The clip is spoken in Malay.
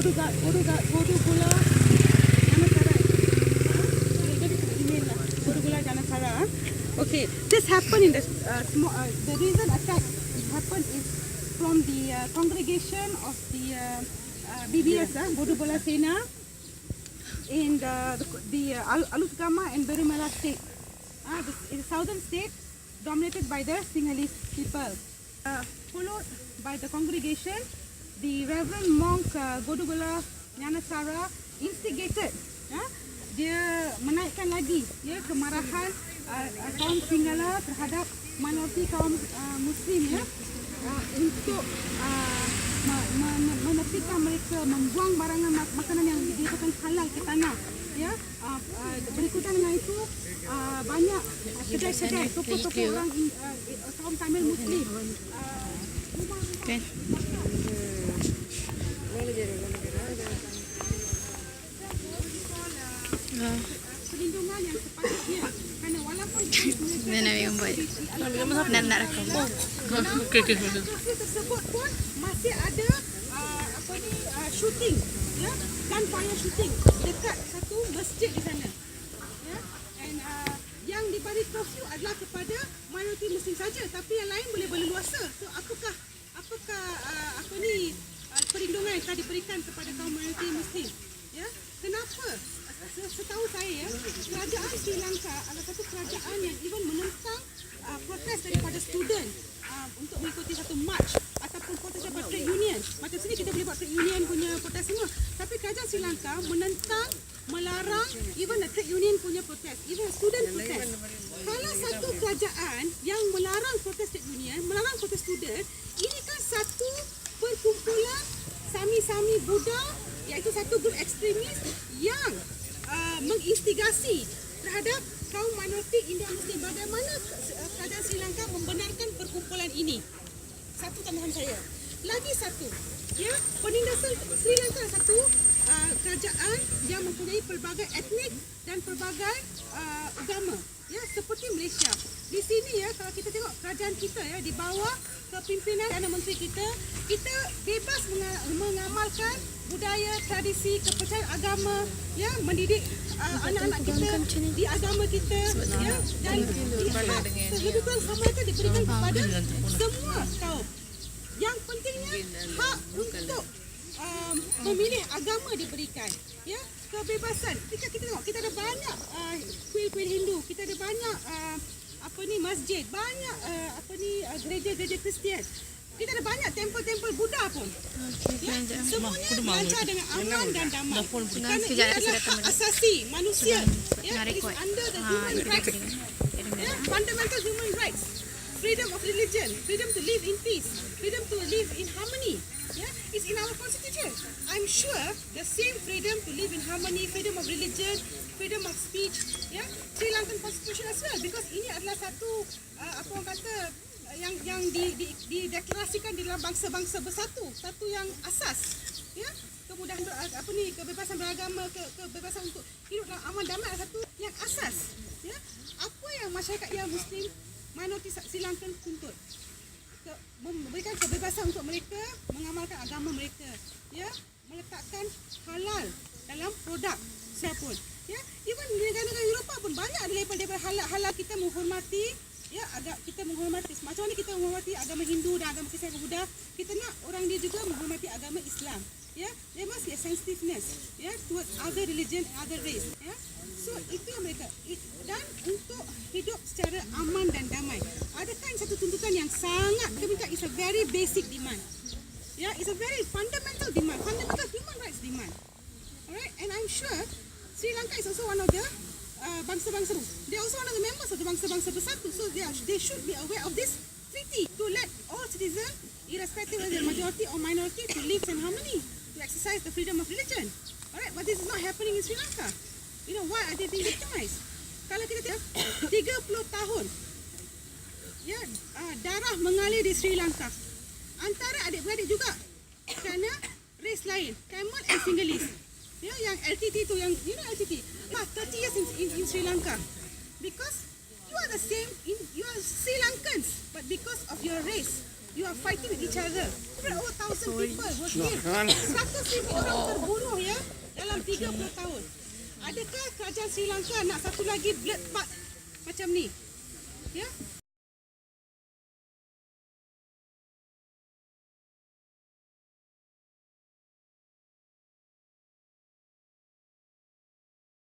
Bodugula Janasara. Okay, this happened in the the reason attack happened is from the congregation of the BBS, Bodugula Sena, in the Alusgama and Berimala state. The southern state dominated by the Sinhalese people. Followed by the congregation, the Reverend Monk Bodugula Janasara instigated. Dia menaikkan lagi kemarahan kaum Sinhala terhadap minoriti kaum Muslim untuk menepikan mereka membuang barangan makanan yang dikatakan halal ke tanah. Berikutan dengan itu banyak kedai-kedai toko-toko orang kaum Tamil Muslim. Okay. Perlindungan yang sepatutnya kerana walaupun tersebut pun masih ada shooting, gunfire shooting dekat satu masjid di sana. And yang diberi curfew adalah kepada minoriti Muslim saja, tapi yang lain boleh berleluasa. So apakah perlindungan yang telah diberikan kepada kaum minoriti Muslim? Kenapa? Setahu saya, kerajaan Sri Lanka adalah satu kerajaan yang even menentang protes daripada student untuk mengikuti satu march ataupun protes daripada trade union. Macam sini kita boleh buat trade union punya protes semua, tapi kerajaan Sri Lanka menentang, melarang even the trade union punya protes, even student protes. Kalau satu kerajaan yang melarang protes trade union, melarang protes student, ini kan satu perkumpulan Sami-Sami Buddha, iaitu satu grup ekstremis yang menginstigasi terhadap kaum minoriti Indo-Muslim. Bagaimana kerajaan Sri Lanka membenarkan perkumpulan ini? Satu tambahan saya. Lagi satu, penindasan Sri Lanka satu kerajaan yang mempunyai pelbagai etnik dan pelbagai agama, seperti Malaysia. Di sini kalau kita tengok kerajaan kita di bawah kepimpinan Perdana Menteri kita bebas mengamalkan budaya, tradisi, kepercayaan agama, mendidik anak-anak kita di agama kita, dan lebih kurang sama itu diberikan kepada semua kaum. Yang pentingnya hak untuk memilih agama diberikan, kebebasan. Kita tengok, kita ada banyak kuil-kuil Hindu, kita ada banyak masjid, banyak gereja-gereja Kristian. Kita ada banyak tempel-tempel Buddha pun. Semuanya belajar dengan aman dan damai. Kerana ini adalah hak asasi manusia. It is under the human rights, fundamental human rights. Freedom of religion, freedom to live in peace, freedom to live in harmony. It's in our constitution. I'm sure the same freedom to live in harmony, freedom of religion, freedom of speech, Sri Lankan constitution as well. Because ini adalah satu yang dideklarasikan di dalam bangsa-bangsa bersatu, satu yang asas, kemudahan kebebasan beragama, kebebasan untuk hidup dalam aman damai adalah satu yang asas. Apa yang masyarakat yang Muslim minoriti Sri Lankan tuntut? Memberikan kebebasan untuk mereka mengamalkan agama mereka, meletakkan halal dalam produk siapapun. Even di negara-negara Eropah pun banyak ada label halal. Kita menghormati, kita menghormati macam mana kita menghormati agama Hindu dan agama Kristian dan Buddha, kita nak orang dia juga menghormati agama Islam. There must be a sensitiveness towards other religion, other race. So itu yang mereka, dan untuk hidup secara aman dan damai. Adakah ini satu tuntutan yang sangat kita minta? It's a very basic demand. It's a very fundamental demand, fundamental human rights demand. Alright, and I'm sure Sri Lanka is also one of the bangsa-bangsa. They are also one of the members of the bangsa-bangsa bersatu. So they should be aware of this treaty to let all citizens, irrespective of their majority or minority, to live in harmony, to exercise the freedom of religion. Alright, but this is not happening in Sri Lanka. Why are they being victimized? Kalau kita tengok 30 tahun darah mengalir di Sri Lanka antara adik-beradik juga kerana race lain, Tamil and Sinhalese. Yang LTT tu, yang LTT 30 years in Sri Lanka, because you are the same, you are Sri Lankans, but because of your race you are fighting with each other. 100,000 people was killed. 100,000 orang terbunuh ya dalam 30 tahun. Adakah kerajaan Sri Lanka nak satu lagi bloodbath macam ni? Ya?